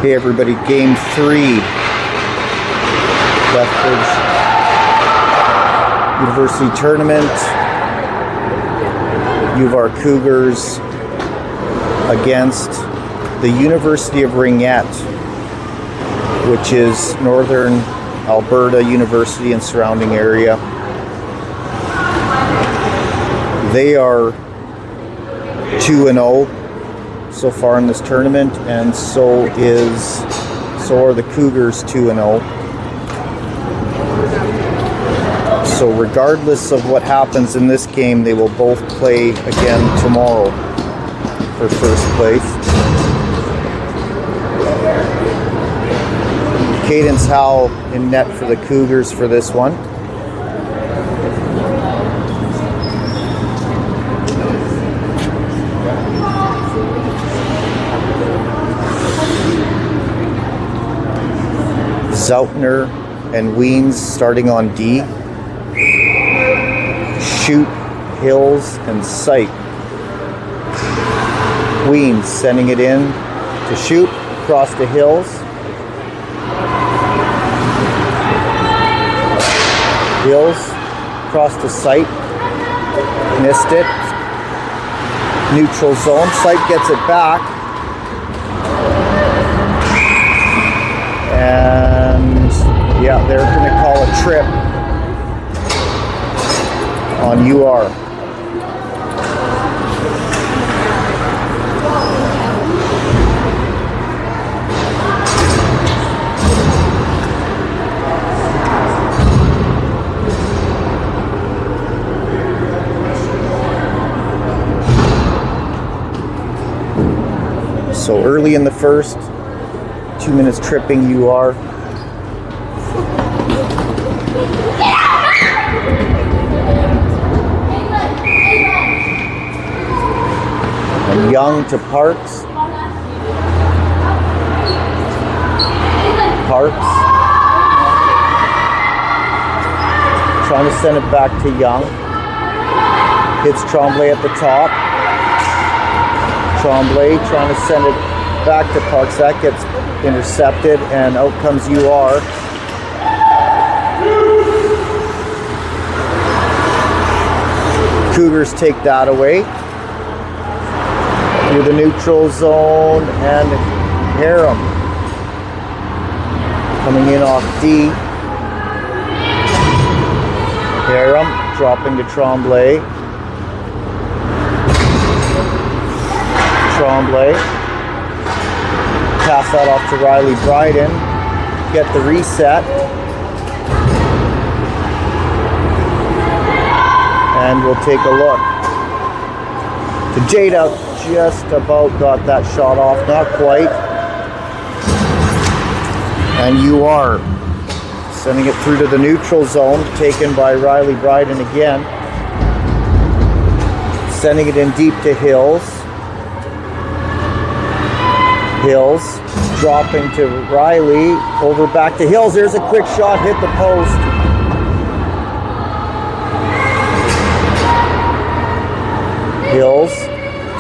Hey everybody, game 3, Lethbridge University Tournament, R Cougars against the University of Ringette, which is Northern Alberta University and surrounding area. They are 2-0 so far in this tournament, and so are the Cougars 2-0. So regardless of what happens in this game, they will both play again tomorrow for first place. Cadence Howell in net for the Cougars for this one. Zoutner and Weens starting on D. Shoot, Hills, and Sight. Weens sending it in to Shoot, across to Hills. Hills, across to Sight. Missed it. Neutral zone. Sight gets it back. And yeah, they're going to call a trip on UR. So early in the first, 2 minutes tripping UR. And Young to Parks. Parks. Trying to send it back to Young. Hits Tremblay at the top. Tremblay trying to send it back to Parks. That gets intercepted, and out comes UR. Cougars take that away. Through the neutral zone, and Harum coming in off D. Harum dropping to Tremblay. Tremblay. Pass that off to Riley Bryden. Get the reset. And we'll take a look. Jada just about got that shot off, not quite. And UR sending it through to the neutral zone, taken by Riley Bryden again. Sending it in deep to Hills. Hills dropping to Riley, over back to Hills. There's a quick shot, hit the post. Hills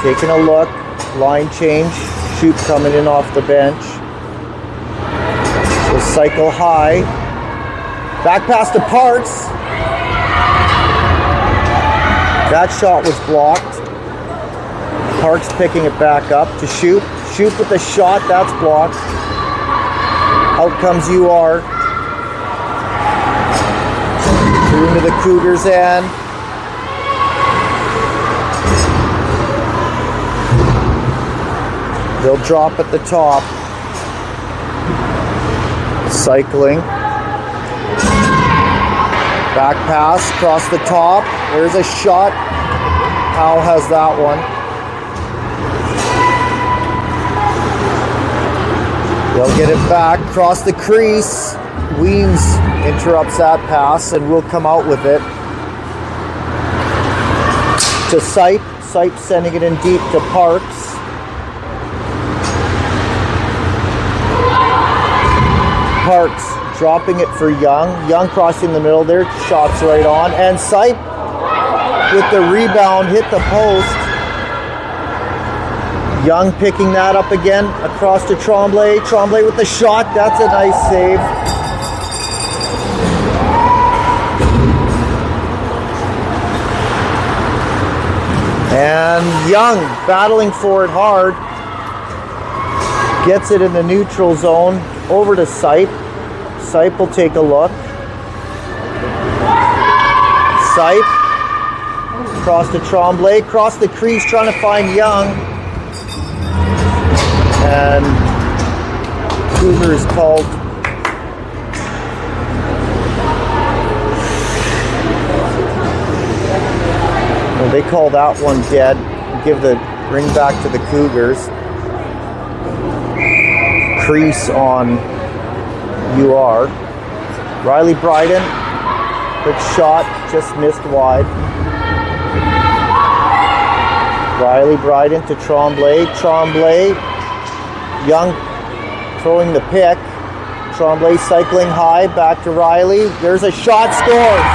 taking a look, line change, Shoot coming in off the bench. So cycle high, back pass to Parks. That shot was blocked. Parks picking it back up to shoot. Shoot with the shot, that's blocked. Out comes UR. Through into the Cougars' end. They'll drop at the top. Cycling. Back pass across the top. There's a shot. Hal has that one. They'll get it back across the crease. Weems interrupts that pass and will come out with it. To Sipe. Sipe sending it in deep to Parks. Parks dropping it for Young. Young crossing the middle there. Shots right on. And Sipe with the rebound hit the post. Young picking that up again across to Tremblay. Tremblay with the shot. That's a nice save. And Young battling for it hard. Gets it in the neutral zone. Over to Sipe. Sipe will take a look. Sipe. Across to Tremblay. Across the crease trying to find Young. And Cougars called. Well, they call that one dead. Give the ring back to the Cougars. Crease on UR. Riley Bryden, quick shot, just missed wide. Riley Bryden to Tremblay. Tremblay, Young throwing the pick. Tremblay cycling high, back to Riley. There's a shot, scores!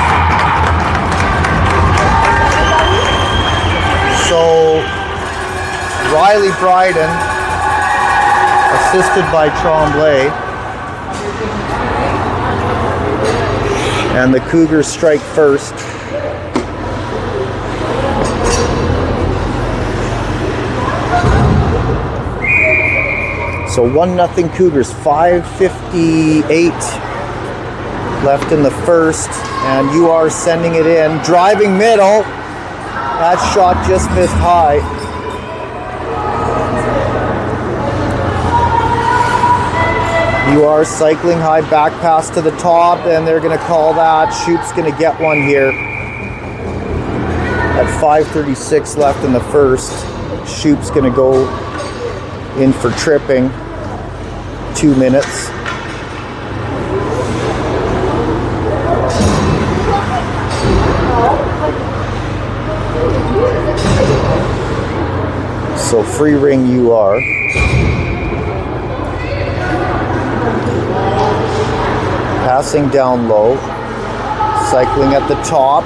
So, Riley Bryden, assisted by Tremblay. And the Cougars strike first. So 1-0 Cougars, 5:58 left in the first. And UR sending it in, driving middle. That shot just missed high. UR cycling high, back pass to the top, and they're going to call that. Shoop's going to get one here. At 5:36 left in the first, Shoop's going to go in for tripping. 2 minutes. So free ring UR. Passing down low, cycling at the top.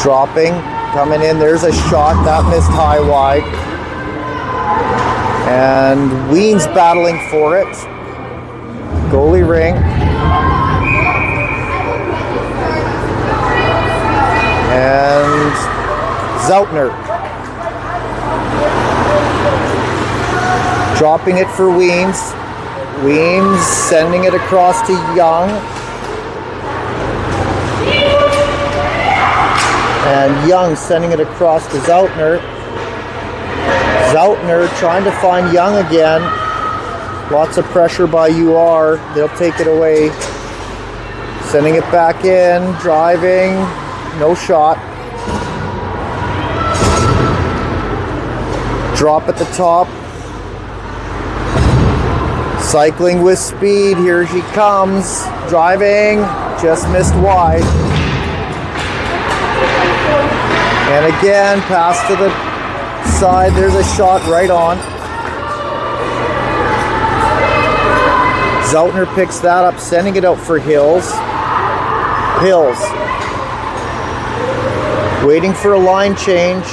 Dropping, coming in, there's a shot, that missed high wide. And Ween's battling for it. Goalie ring. And Zoutner. Dropping it for Weems. Weems sending it across to Young. And Young sending it across to Zoutner. Zoutner trying to find Young again. Lots of pressure by UR. They'll take it away. Sending it back in. Driving. No shot. Drop at the top. Cycling with speed, here she comes, driving, just missed wide. And again, pass to the side, there's a shot right on. Zoutner picks that up, sending it out for Hills. Hills, waiting for a line change.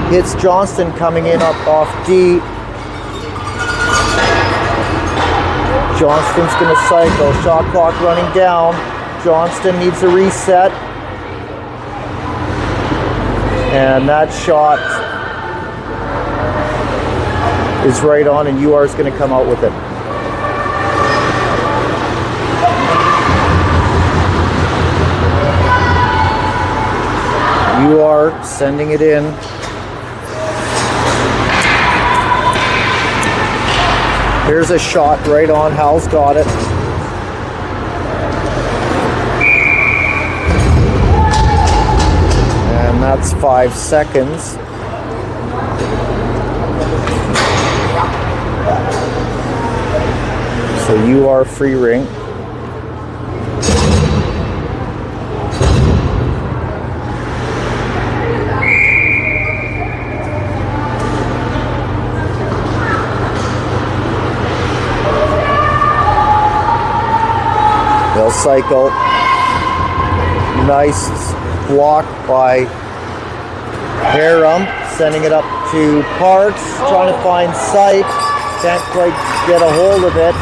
Hits Johnston coming in up off D. Johnston's going to cycle. Shot clock running down. Johnston needs a reset. And that shot is right on, and UR is going to come out with it. UR sending it in. Here's a shot right on. Hal's got it. And that's 5 seconds. So UR free ring. They'll cycle. Nice block by Harum, sending it up to Parks, trying to find sight. Can't quite get a hold of it.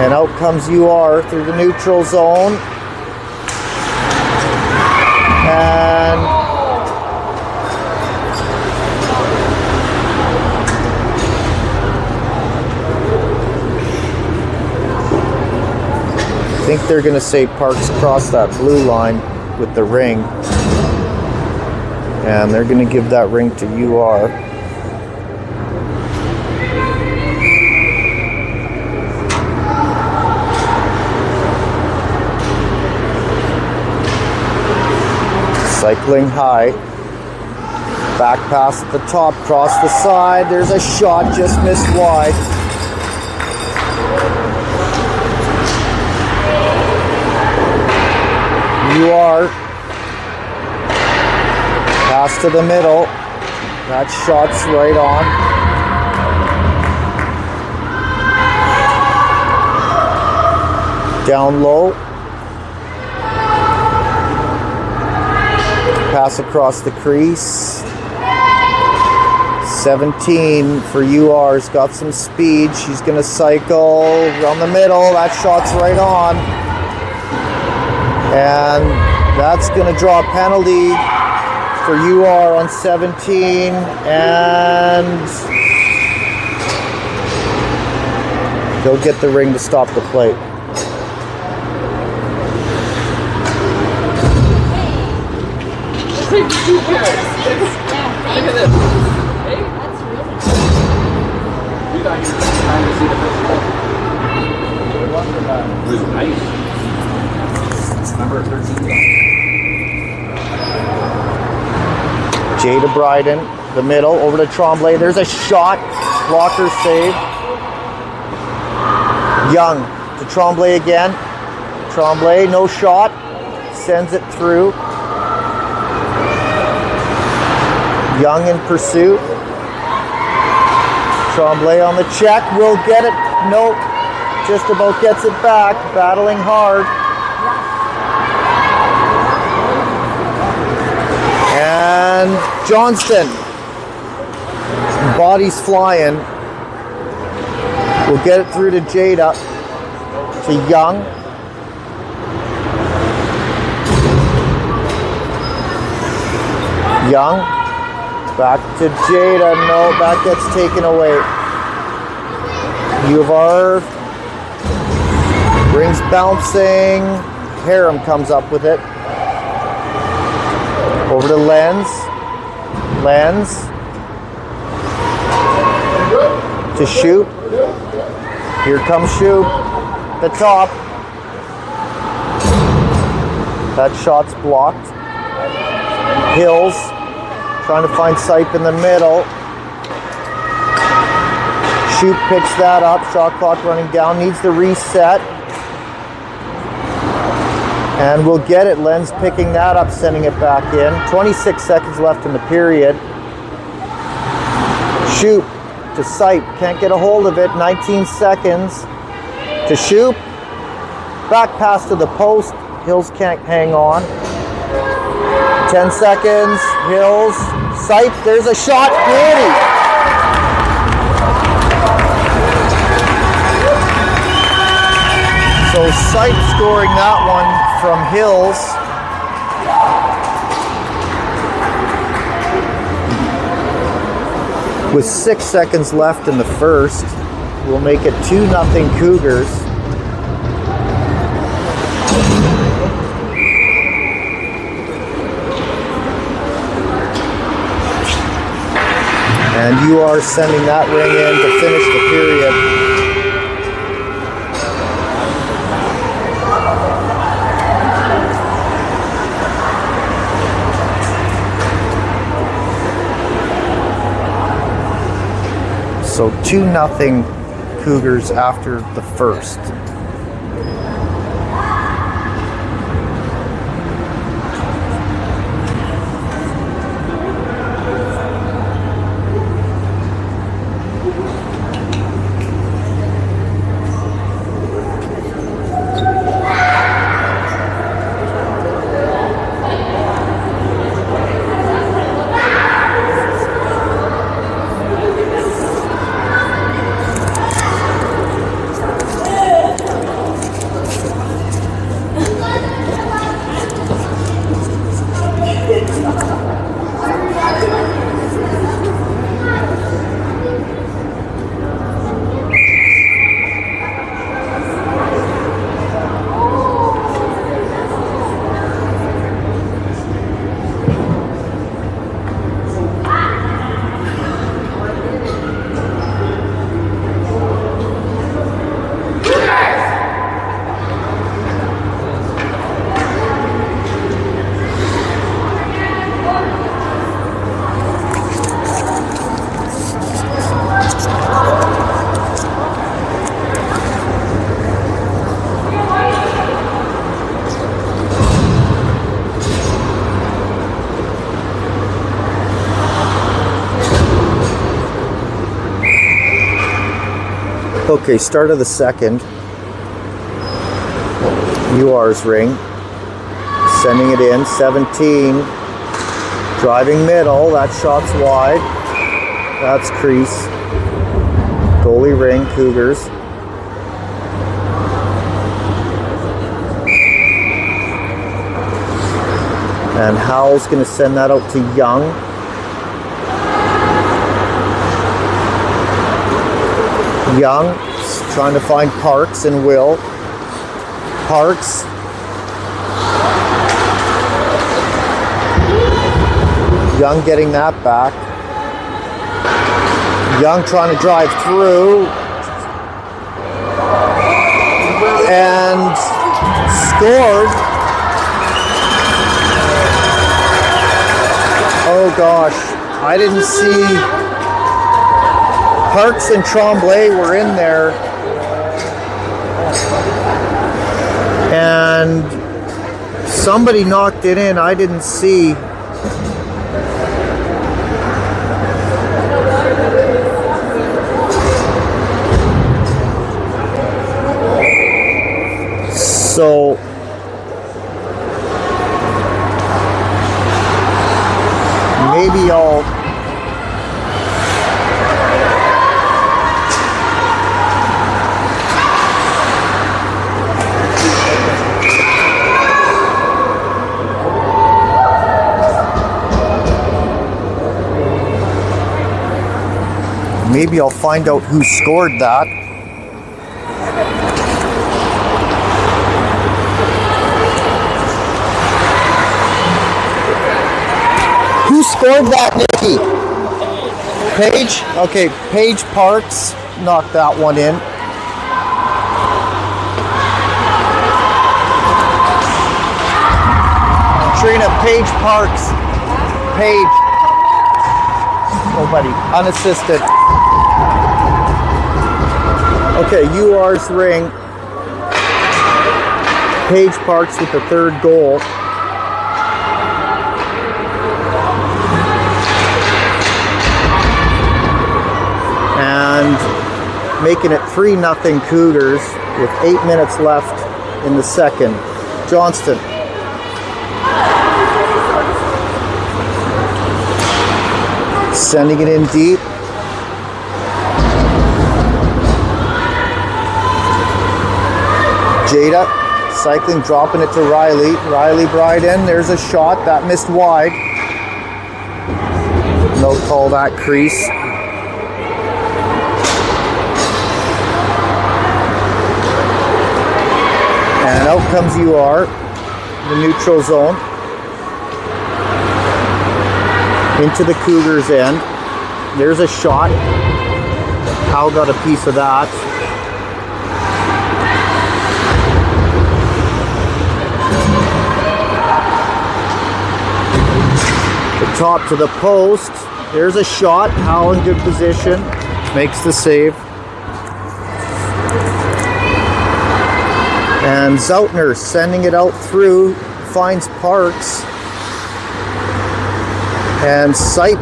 And out comes UR through the neutral zone. And I think they're going to say Parks crossed that blue line with the ring. And they're going to give that ring to UR. Cycling high. Back pass at the top, cross the side. There's a shot, just missed wide. UR. Pass to the middle. That shot's right on. Down low. Pass across the crease. 17 for UR's got some speed. She's going to cycle around the middle. That shot's right on. And that's going to draw a penalty for UR on 17. And they'll get the ring to stop the play. Look at this. Hey? That's really cool. We got here trying to see the first goal. It was nice. Number 13. Jada Bryden, the middle, over to Tremblay. There's a shot. Blocker save. Young to Tremblay again. Tremblay, no shot. Sends it through. Young in pursuit. Tremblay on the check. Will get it. Nope. Just about gets it back. Battling hard. And Johnston. Bodies flying. We'll get it through to Jada. To Young. Young. Back to Jada. No, that gets taken away. U of R. Rings bouncing. Harum comes up with it. Over to Lenz. Lenz. To Shoop. Here comes Shoop. The top. That shot's blocked. Hills. Trying to find Sipe in the middle. Shoop picks that up. Shot clock running down. Needs the reset. And we'll get it. Lenz picking that up, sending it back in. 26 seconds left in the period. Shoop to Sipe. Can't get a hold of it. 19 seconds. To Shoop. Back pass to the post. Hills can't hang on. 10 seconds. Hills. Sipe. There's a shot. Beauty. So Sipe scoring that one from Hills. With 6 seconds left in the first, we'll make it 2-0 Cougars. And you are sending that ring in to finish the period. So 2-0 Cougars after the first. Okay, start of the second. UR's ring. Sending it in. 17. Driving middle. That shot's wide. That's crease. Goalie ring, Cougars. And Howell's going to send that out to Young. Young trying to find Parks and Will. Parks. Young getting that back. Young trying to drive through. And scored. Oh gosh, I didn't see. Parks and Tremblay were in there, and somebody knocked it in. I didn't see. So maybe I'll find out who scored that. Who scored that, Nikki? Paige? Okay, Paige Parks knocked that one in. Trina, Paige Parks. Paige. Nobody. Unassisted. Okay, UR's ring. Paige Parks with the third goal. And making it 3-0 Cougars with 8 minutes left in the second. Johnston. Sending it in deep. Jada cycling, dropping it to Riley. Riley Bryden, there's a shot that missed wide. No call that crease. And out comes UR, the neutral zone. Into the Cougars end. There's a shot. Hal got a piece of that. The top to the post. There's a shot. Hal in good position. Makes the save. And Zoutner sending it out through. Finds Parks. And Sipe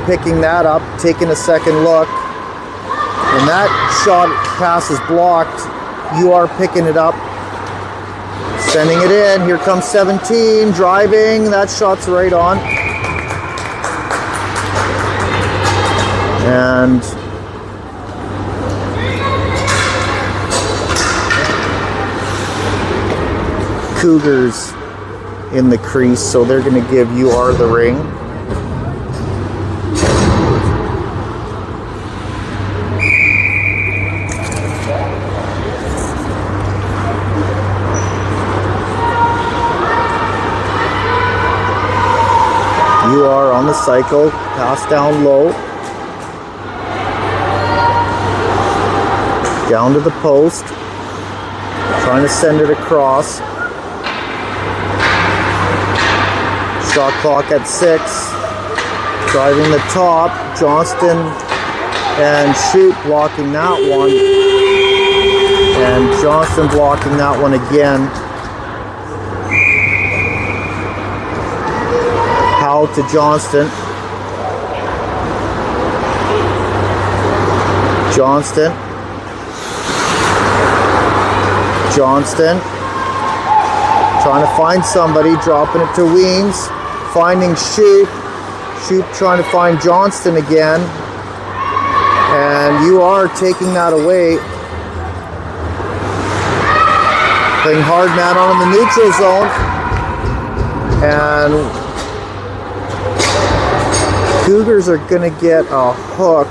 picking that up, taking a second look. And that shot pass is blocked. UR picking it up, sending it in. Here comes 17, driving. That shot's right on. And Cougars in the crease, so they're going to give UR the ring. UR on the cycle, pass down low. Down to the post. Trying to send it across. Shot clock at 6. Driving the top. Johnston and Shoot blocking that one. And Johnston blocking that one again. Howell to Johnston. Johnston. Trying to find somebody, dropping it to Weems. Finding Shoot. Shoot trying to find Johnston again. And you are taking that away. Playing hard man on in the neutral zone. And Cougars are going to get a hook.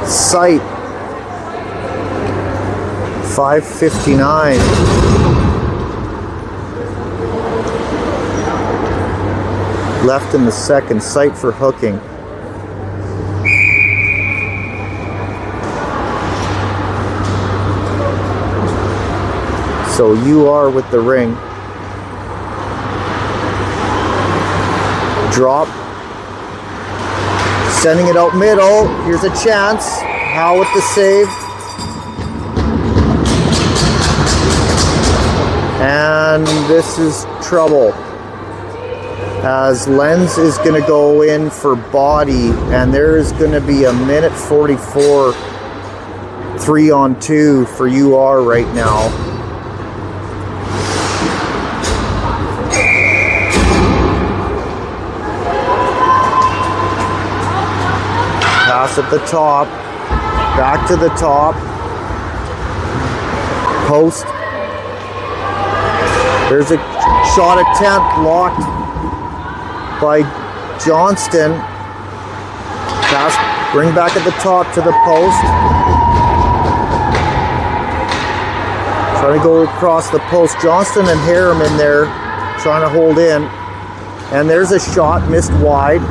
Sight. 5:59. Left in the second. Sight for hooking. So you are with the ring. Drop. Sending it out middle. Here's a chance. Howe with the save. And this is trouble. As Lenz is going to go in for body. And there is going to be a minute 44 3-on-2 for UR right now. Pass at the top, back to the top, post. There's a shot attempt blocked by Johnston. Pass, bring back at the top to the post. Trying to go across the post. Johnston and Harriman there trying to hold in. And there's a shot missed wide.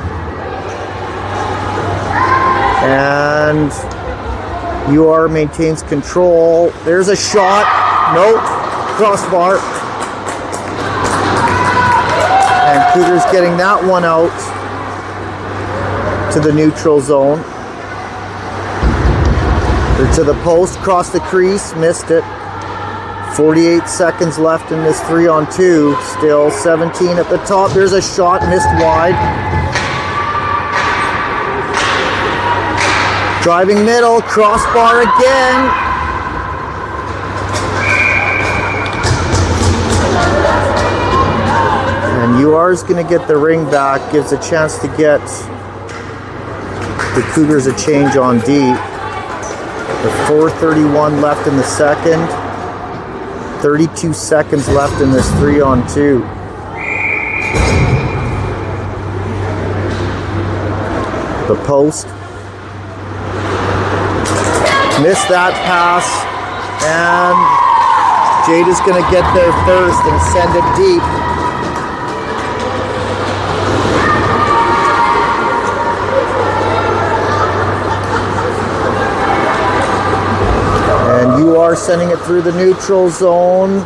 And UR maintains control. There's a shot. Nope. Crossbar. And Cougars getting that one out to the neutral zone. Or to the post. Cross the crease. Missed it. 48 seconds left in this 3-on-2. Still 17 at the top. There's a shot. Missed wide. Driving middle, crossbar again. And UR is going to get the ring back, gives a chance to get the Cougars a change on D. With 4:31 left in the second. 32 seconds left in this 3-on-2. The post. Missed that pass, and Jade is going to get there first and send it deep. And you are sending it through the neutral zone.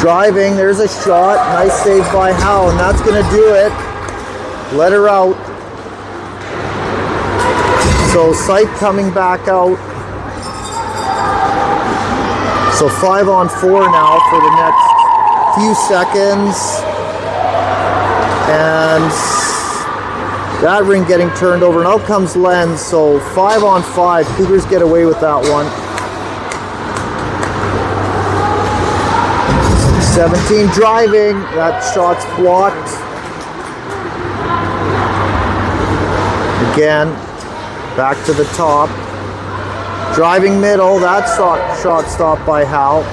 Driving, there's a shot. Nice save by Howe, and that's going to do it. Let her out. So Sight coming back out. So 5-on-4 now for the next few seconds. And that ring getting turned over, and out comes Lenz. So 5-on-5, Cougars get away with that one. 17 driving, that shot's blocked. Again, back to the top. Driving middle, that shot stopped by Howe.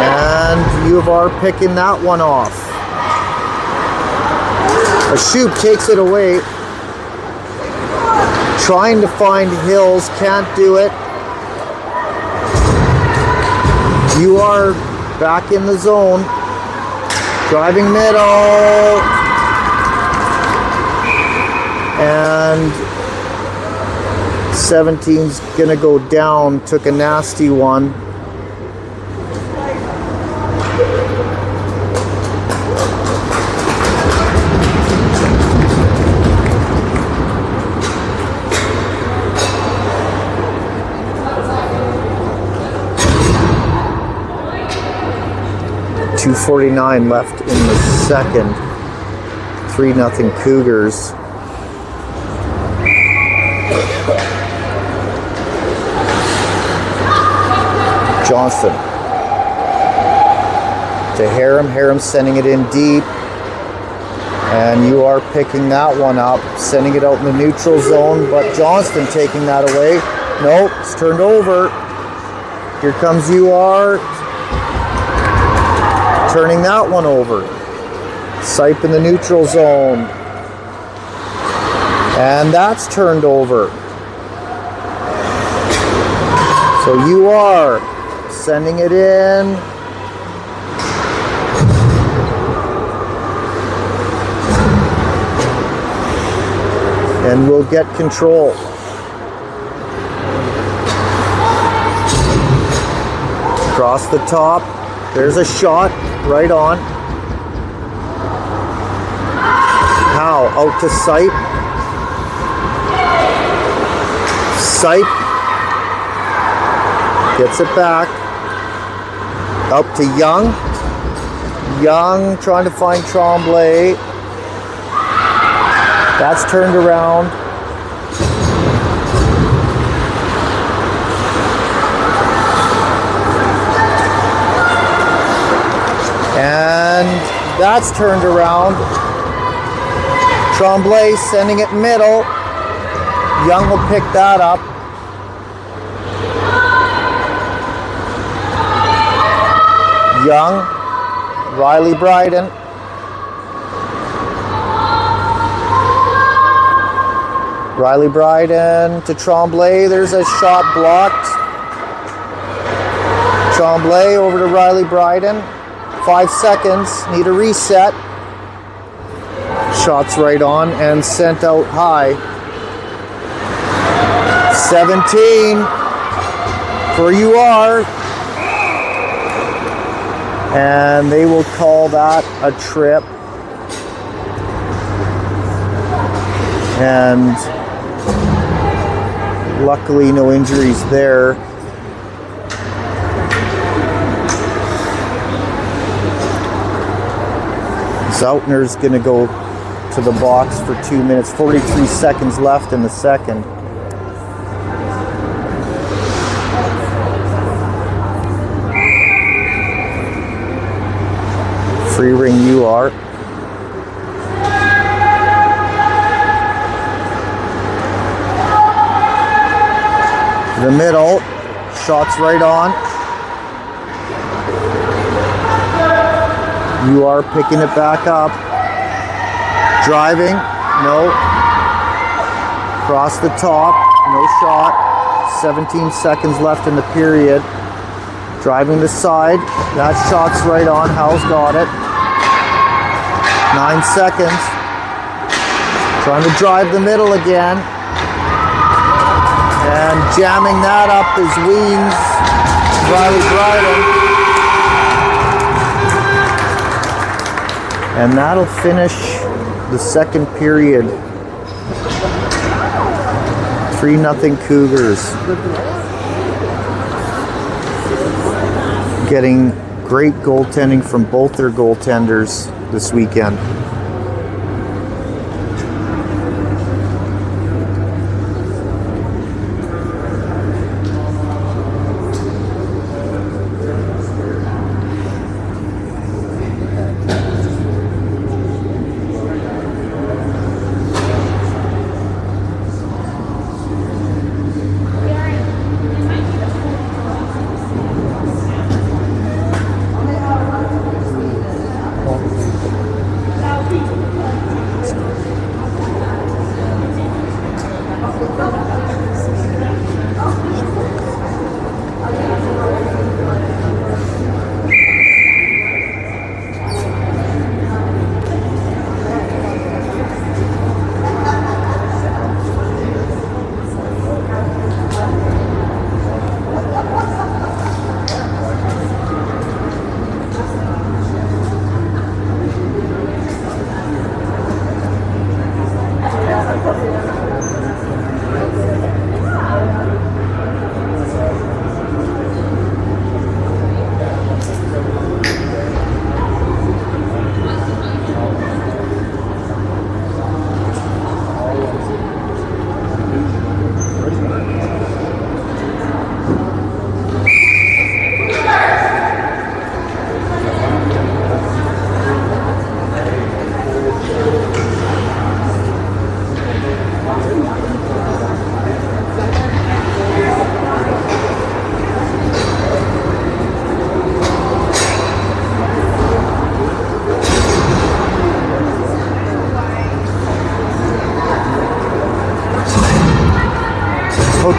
And U of R picking that one off. A shoot takes it away. Trying to find Hills, can't do it. You are back in the zone. Driving middle. And 17's gonna go down, took a nasty one. .249 left in the second. 3-0 Cougars. Johnston to Harum. Harum sending it in deep. And you are picking that one up, sending it out in the neutral zone, but Johnston taking that away. Nope, it's turned over. Here comes UR. Turning that one over. Sipe in the neutral zone. And that's turned over. So you are sending it in. And we'll get control. Across the top. There's a shot. Right on. Howe out to Sipe. Sipe gets it back. Up to Young. Young trying to find Tremblay. That's turned around. And that's turned around. Tremblay sending it middle. Young will pick that up. Young. Riley Bryden. Riley Bryden to Tremblay. There's a shot blocked. Tremblay over to Riley Bryden. 5 seconds, need a reset. Shots right on and sent out high. 17 for UR. And they will call that a trip. And luckily no injuries there. Zautner's going to go to the box for 2 minutes, 43 seconds left in the second. Free ring UR. The middle, shots right on. You are picking it back up. Driving, no. Across the top, no shot. 17 seconds left in the period. Driving the side, that shot's right on. Hal's got it. 9 seconds. Trying to drive the middle again. And jamming that up is Weems. Riley Bryden. And that'll finish the second period. 3-0 Cougars. Getting great goaltending from both their goaltenders this weekend.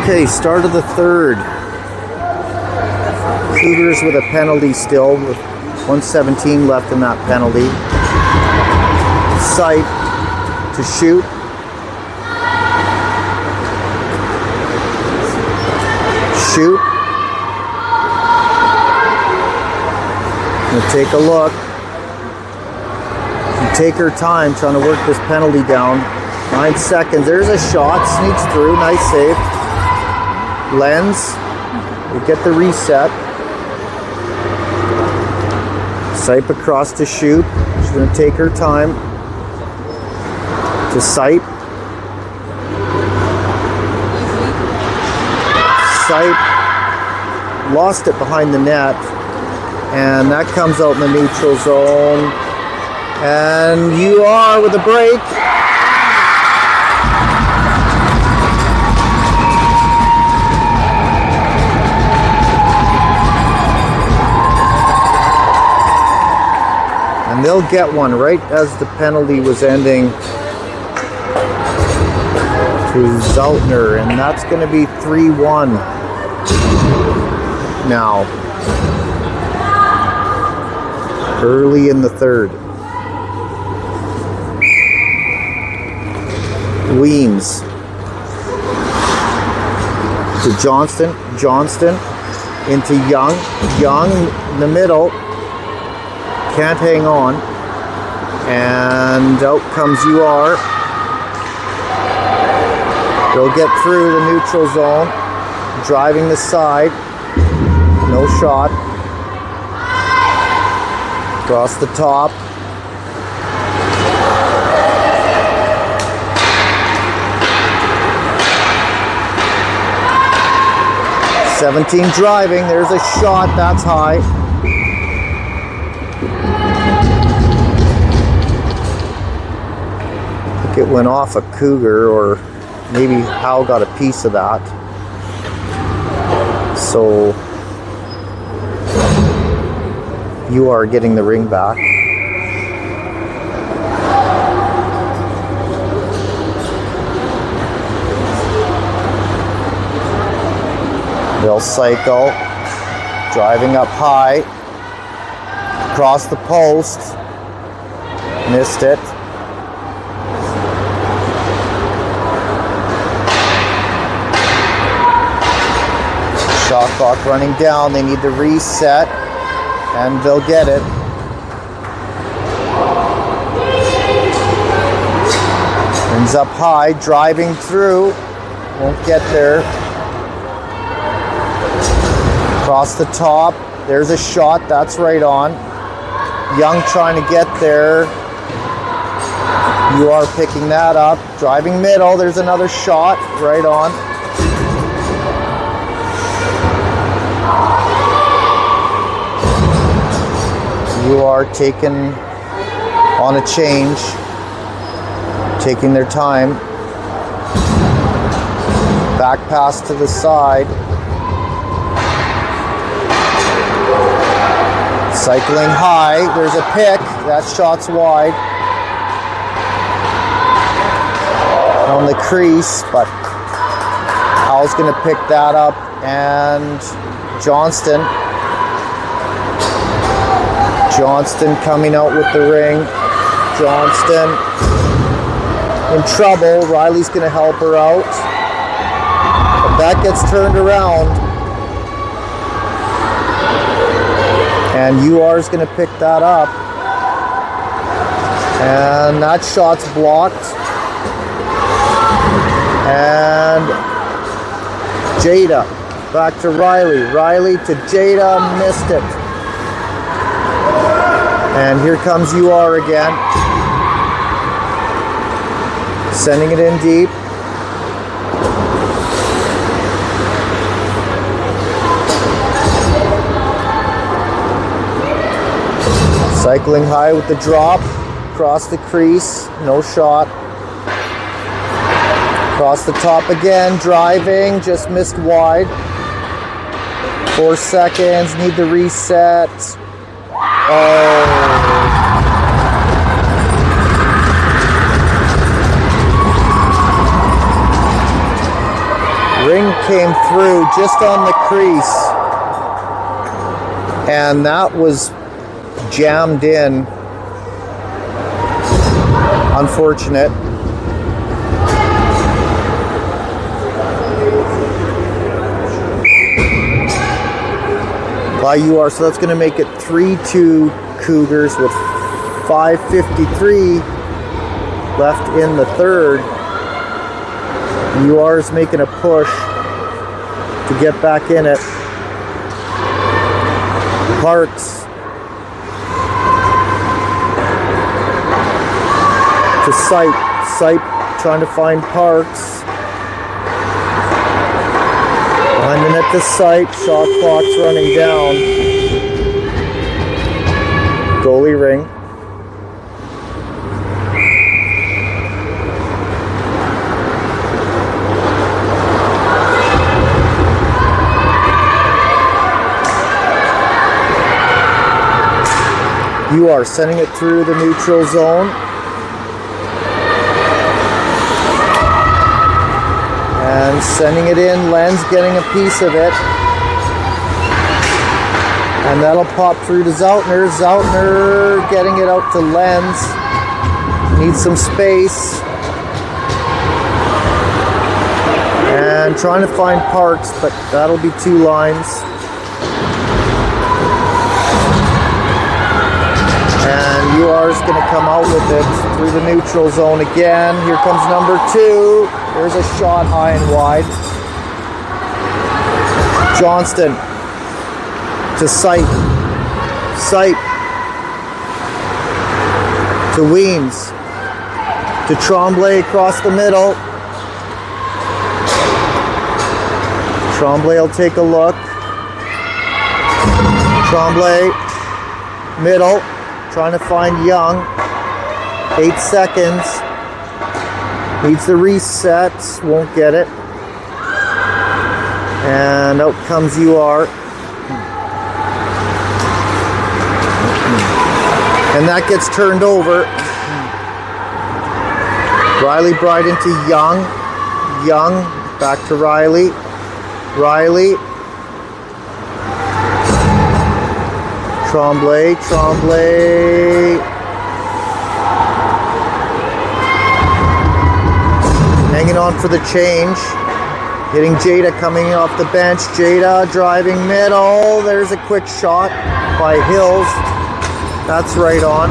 Okay, start of the third. Cougars with a penalty still, with 1:17 left in that penalty. Sight to shoot. Shoot. Gonna take a look. And take her time trying to work this penalty down. 9 seconds. There's a shot. Sneaks through. Nice save. Lens. We get the reset. Sipe across to shoot. She's going to take her time to sight. Sight. Lost it behind the net. And that comes out in the neutral zone. And you are with a break. And they'll get one right as the penalty was ending to Zeltner, and that's going to be 3-1 now. Early in the third. Weems to Johnston. Johnston into Young. Young in the middle. Can't hang on. And out comes UR. They'll get through the neutral zone. Driving the side. No shot. Across the top. '17 driving. There's a shot. That's high. I think it went off a Cougar, or maybe Hal got a piece of that. So you are getting the ring back. They'll cycle, driving up high, across the post, missed it. Shot clock running down, they need to reset, and they'll get it. Ends up high, driving through, won't get there. Across the top, there's a shot, that's right on. Young trying to get there. You are picking that up. Driving middle, there's another shot, right on. You are taking on a change, taking their time. Back pass to the side. Cycling high, there's a pick, that shot's wide. On the crease, but Hal's gonna pick that up, and Johnston coming out with the ring. Johnston in trouble, Riley's gonna help her out. But that gets turned around. And UR is going to pick that up. And that shot's blocked. And Jada back to Riley. Riley to Jada, missed it. And here comes UR again. Sending it in deep. Cycling high with the drop, across the crease, no shot. Across the top again, driving, just missed wide. 4 seconds, need to reset. Oh. Ring came through just on the crease. And that was jammed in. Unfortunate. By UR, so that's going to make it 3-2 Cougars with 5:53 left in the third. UR is making a push to get back in it. Parks to Sipe trying to find Parks. Lineman at the Sipe, shot clock's running down. Goalie ring. You are sending it through the neutral zone. And sending it in, Len's getting a piece of it. And that'll pop through to Zoutner. Zoutner getting it out to Lenz. Needs some space. And trying to find Parks, but that'll be 2 lines. And UR is going to come out with it through the neutral zone again. Here comes number 2. There's a shot high and wide. Johnston to Sipe. Sipe to Weens. To Tremblay across the middle. Tremblay will take a look. Tremblay, middle, trying to find Young. 8 seconds. Needs the reset, won't get it. And out comes UR. And that gets turned over. Riley Bride into Young. Young, back to Riley. Riley. Tremblay, Tremblay. Hanging on for the change. Hitting Jada coming off the bench. Jada driving middle. There's a quick shot by Hills. That's right on.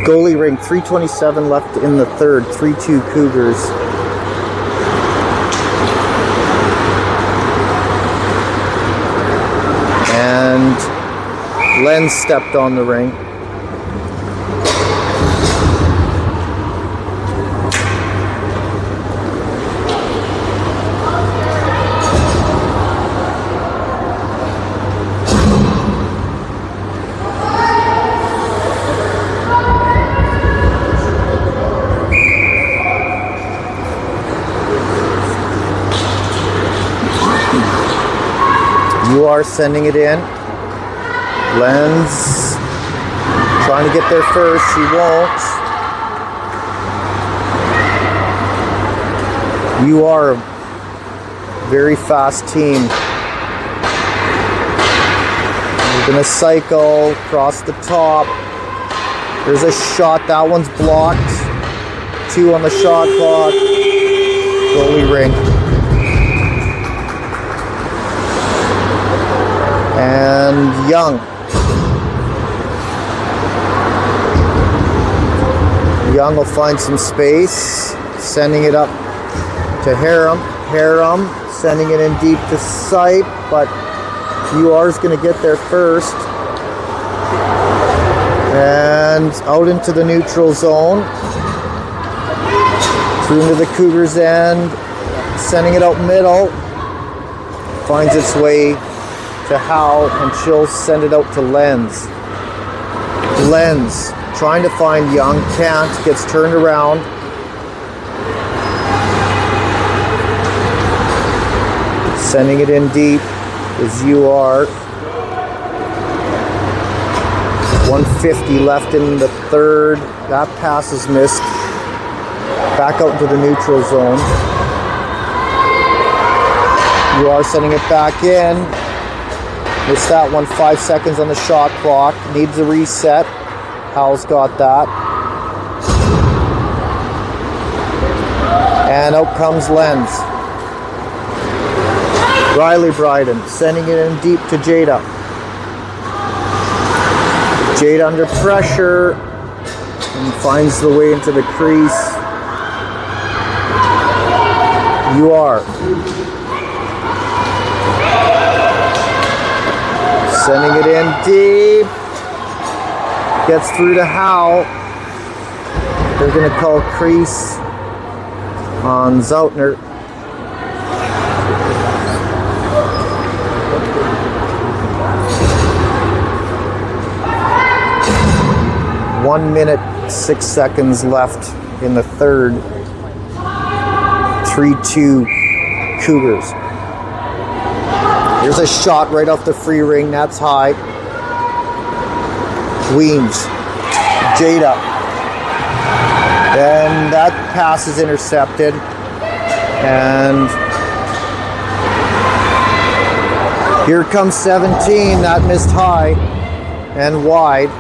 Goalie ring, 3:27 left in the third, 3-2 Cougars. And Len stepped on the ring. You are sending it in. Len's trying to get there first. She won't. You are a very fast team. We're going to cycle across the top. There's a shot. That one's blocked. 2 on the shot clock. Goalie ring. And Young. Young will find some space, sending it up to Harum. Harum sending it in deep to Sipe, but UR is going to get there first. And out into the neutral zone. Through into the Cougars' end, sending it out middle. Finds its way to Howe, and she'll send it out to Lenz. Lenz trying to find Young, can't, gets turned around. Sending it in deep is UR. 150 left in the third. That pass is missed. Back out into the neutral zone. UR sending it back in. Missed that one, 5 seconds on the shot clock. Needs a reset. Howell's got that. And out comes Lenz. Riley Bryden sending it in deep to Jada. Jada under pressure and finds the way into the crease. UR. Sending it in deep. Gets through to Howe. They're going to call crease on Zoutner. One minute, 6 seconds left in the third. 3-2 Cougars. Here's a shot right off the free ring. That's high. Weems. Jada. And that pass is intercepted. And here comes 17. That missed high and wide.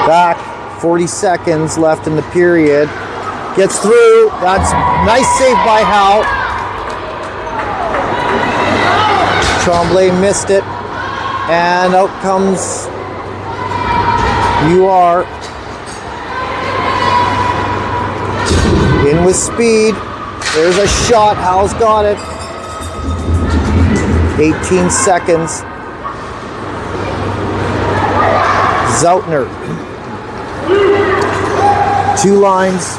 Back. 40 seconds left in the period. Gets through. That's nice save by Howe. Tremblay missed it, and out comes UR. In with speed. There's a shot. Howe's got it. 18 seconds. Zoutner. 2 lines.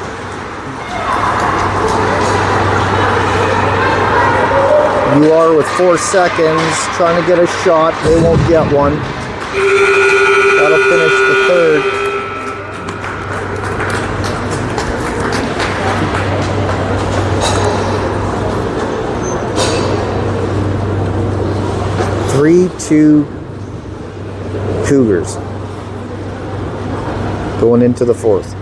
You are with 4 seconds, trying to get a shot. They won't get one. That'll finish the third. Three, 2 Cougars. Going into the fourth.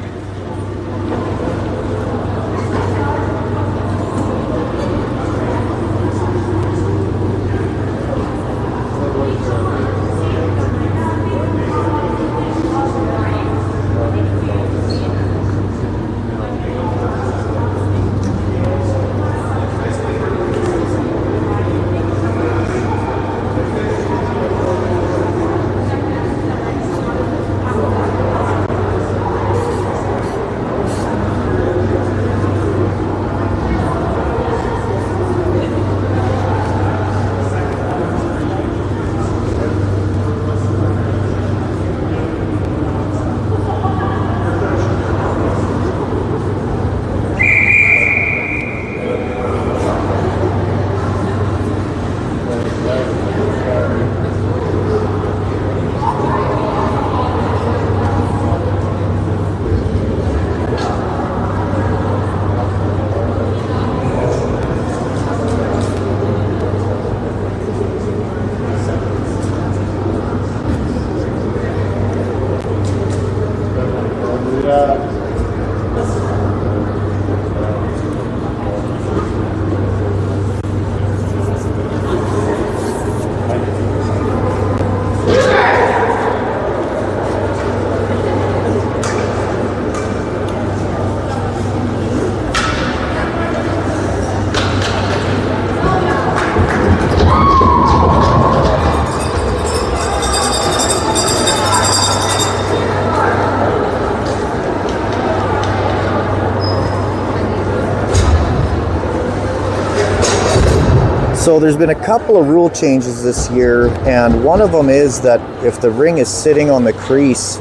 So there's been a couple of rule changes this year, and one of them is that if the ring is sitting on the crease,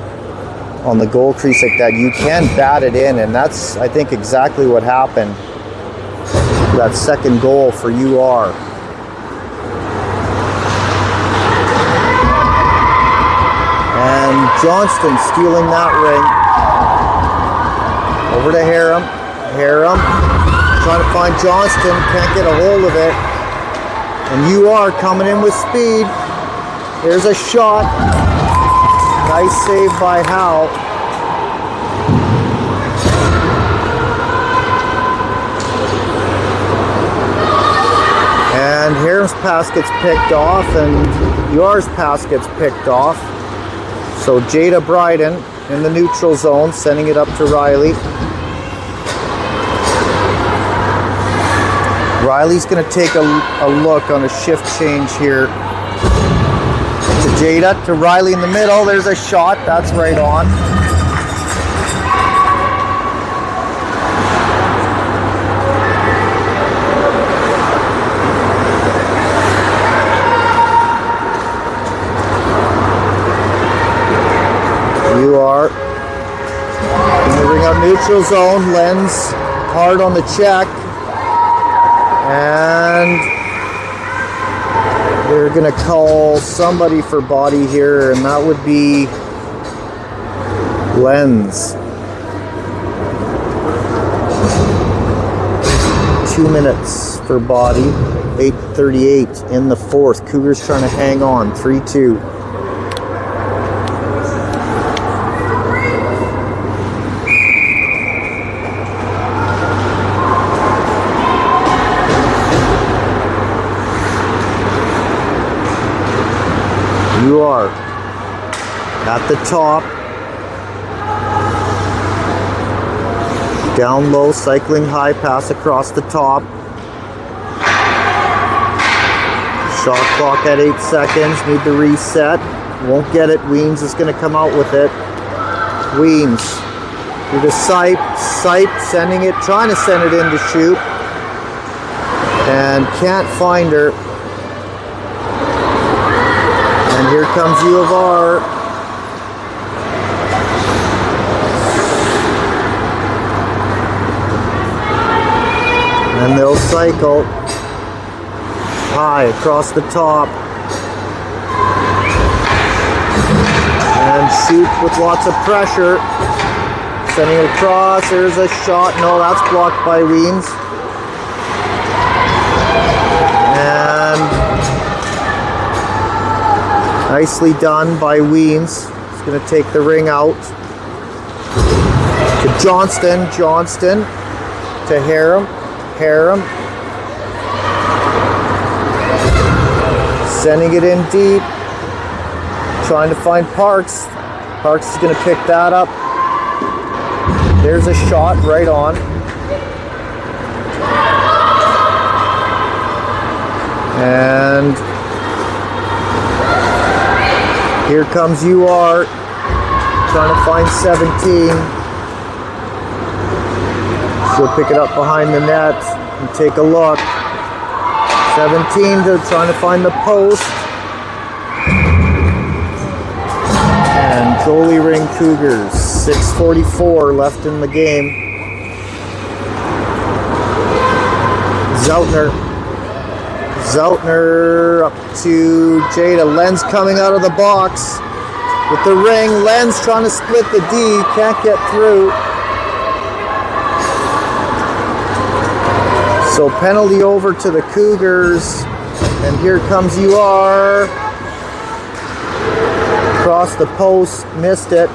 on the goal crease like that, you can bat it in, and that's, I think, exactly what happened. That second goal for UR. And Johnston stealing that ring. Over to Harum. Harum trying to find Johnston, can't get a hold of it. And you are coming in with speed. There's a shot. Nice save by Howe. And Harum's pass gets picked off, and yours pass gets picked off. So Jada Bryden in the neutral zone, sending it up to Riley. Riley's going to take a look on a shift change here. To Jada, to Riley in the middle. There's a shot. That's right on. You are moving up neutral zone. Lenz hard on the check. And they're going to call somebody for body here, and that would be Lenz. 2 minutes for body. 8:38 in the fourth. Cougars trying to hang on. 3-2. You are at the top, down low, cycling high, pass across the top. Shot clock at 8 seconds, need to reset. Won't get it. Weens is going to come out with it. Weens through to Sipe. Sipe sending it, trying to send it in to shoot, and can't find her. And here comes U of R. And they'll cycle. High across the top. And shoot with lots of pressure. Sending it across. There's a shot. No, that's blocked by Weems. And nicely done by Weems. He's going to take the ring out. To Johnston. Johnston. To Harum. Harum. Sending it in deep. Trying to find Parks. Parks is going to pick that up. There's a shot right on. And here comes UR. Trying to find 17. She'll pick it up behind the net and take a look. 17 to trying to find the post. And goalie ring Cougars. 6:44 left in the game. Zeltner. Zeltner up to Jada. Lenz coming out of the box with the ring. Lenz trying to split the D. Can't get through. So penalty over to the Cougars. And here comes UR. Across the post. Missed it.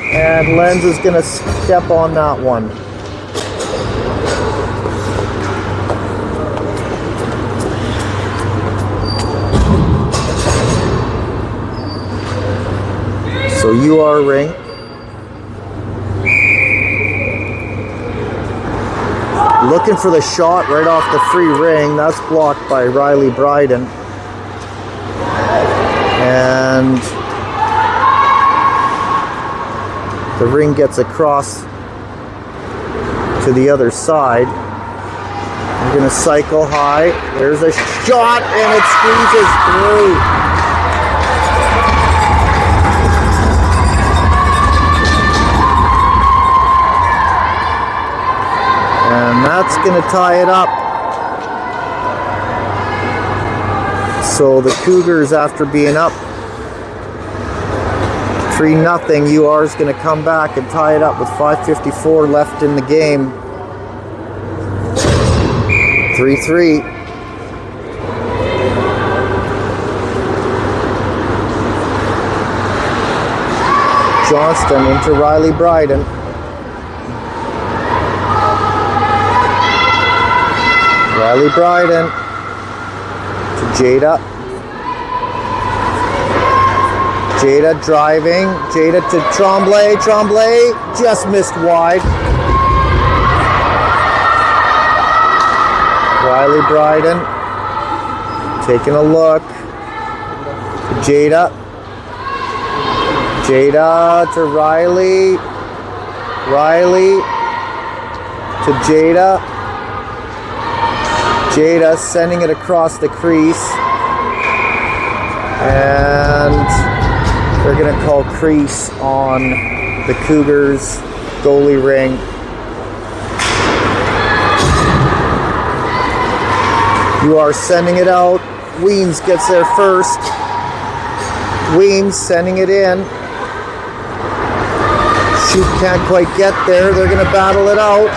And Lenz is going to step on that one. So UR ring. Looking for the shot right off the free ring. That's blocked by Riley Bryden. And the ring gets across to the other side. We're going to cycle high. There's a shot and it squeezes through. And that's going to tie it up. So the Cougars, after being up 3-0, UR is going to come back and tie it up with 5:54 left in the game. 3-3. Johnston into Riley Bryden. Riley Bryden to Jada. Jada driving. Jada to Tremblay. Tremblay just missed wide. Riley Bryden taking a look. Jada. Jada to Riley. Riley to Jada. Jada sending it across the crease. And they're going to call crease on the Cougars goalie ring. You are sending it out. Weems gets there first. Weems sending it in. Shoot can't quite get there. They're going to battle it out.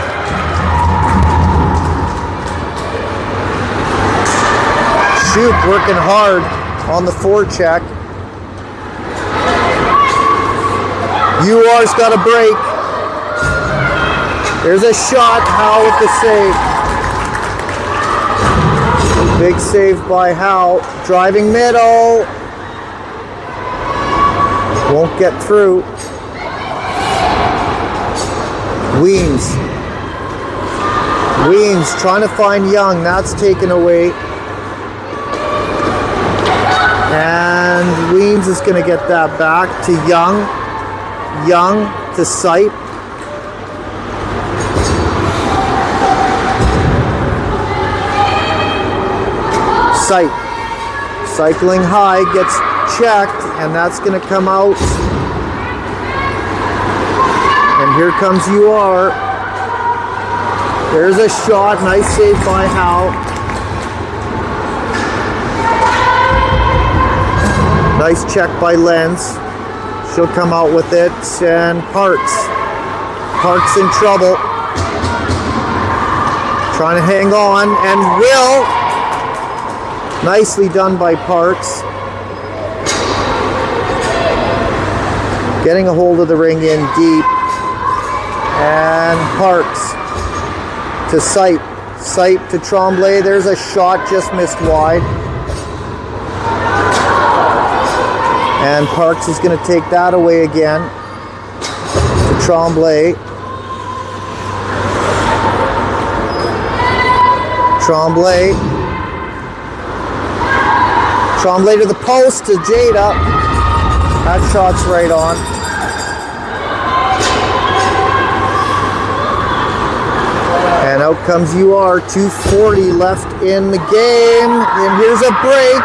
Shoot working hard on the forecheck. UR's got a break. There's a shot. Howe with the save. Big save by Howe. Driving middle. Won't get through. Weems. Weems trying to find Young. That's taken away. And Weems is going to get that back to Young. Young to Sipe. Sipe. Cycling high, gets checked, and that's going to come out. And here comes UR. There's a shot. Nice save by Howe. Nice check by Lenz. She'll come out with it, and Parks in trouble. Trying to hang on, and will. Nicely done by Parks. Getting a hold of the ring in deep. And Parks to Sipe. Sipe to Tremblay. There's a shot, just missed wide. And Parks is going to take that away again to Tremblay. Tremblay to the post to Jada. That shot's right on. And out comes UR. 2:40 left in the game. And here's a break.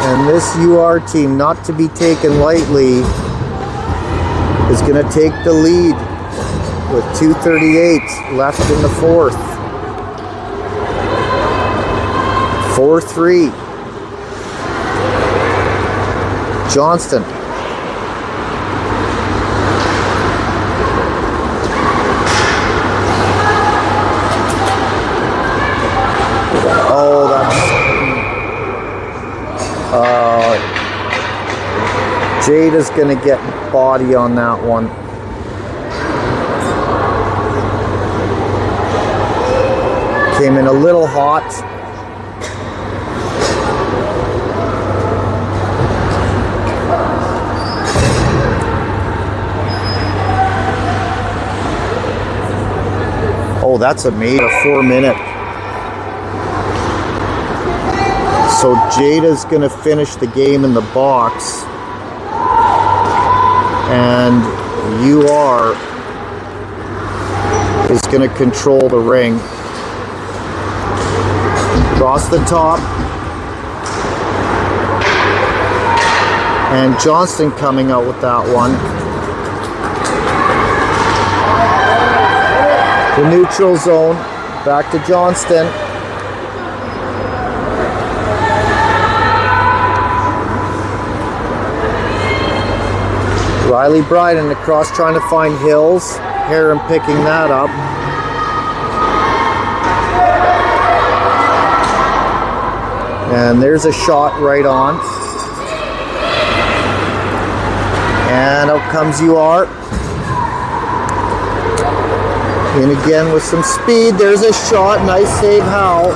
And this UR team, not to be taken lightly, is going to take the lead with 2:38 left in the fourth. 4-3. Johnston. Oh, that's... Jada's going to get body on that one. Came in a little hot. Oh, that's a 4-minute. So Jada's going to finish the game in the box. And UR is going to control the ring. Across the top. And Johnston coming out with that one. The neutral zone. Back to Johnston. Riley Bryden across trying to find Hills. Heron picking that up. And there's a shot right on. And out comes UR. In again with some speed. There's a shot. Nice save, Howell.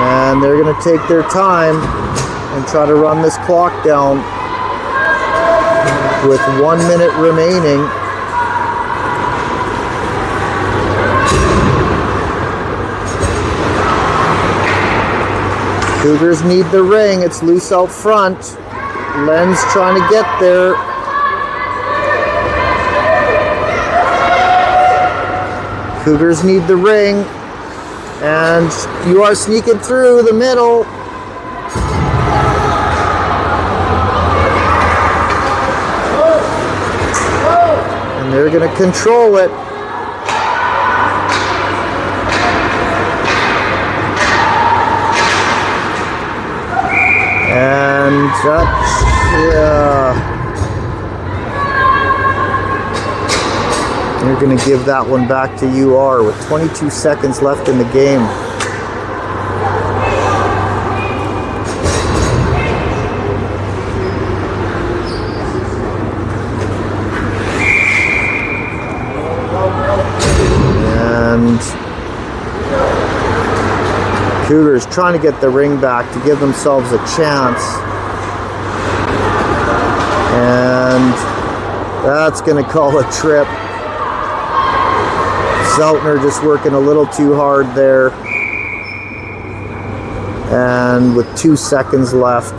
And they're going to take their time and try to run this clock down with 1 minute remaining. Cougars need the ring. It's loose out front. Len's trying to get there. Cougars need the ring. And you are sneaking through the middle. And they're going to control it. And that's, they're going to give that one back to UR with 22 seconds left in the game. And Cougars trying to get the ring back to give themselves a chance. And that's going to call a trip. Zeltner just working a little too hard there. And with 2 seconds left,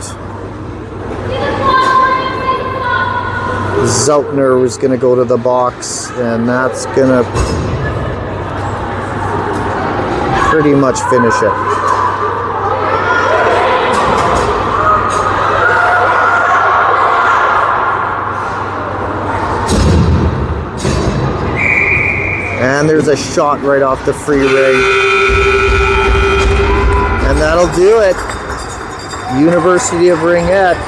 Zeltner was going to go to the box, and that's going to pretty much finish it. And there's a shot right off the free ring. And that'll do it. University of Ringette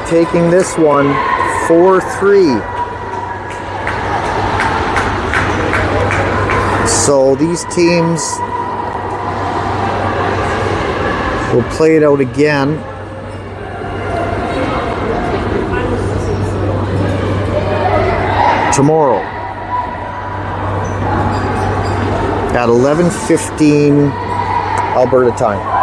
taking this one 4-3. So these teams will play it out again tomorrow at 11:15 Alberta time.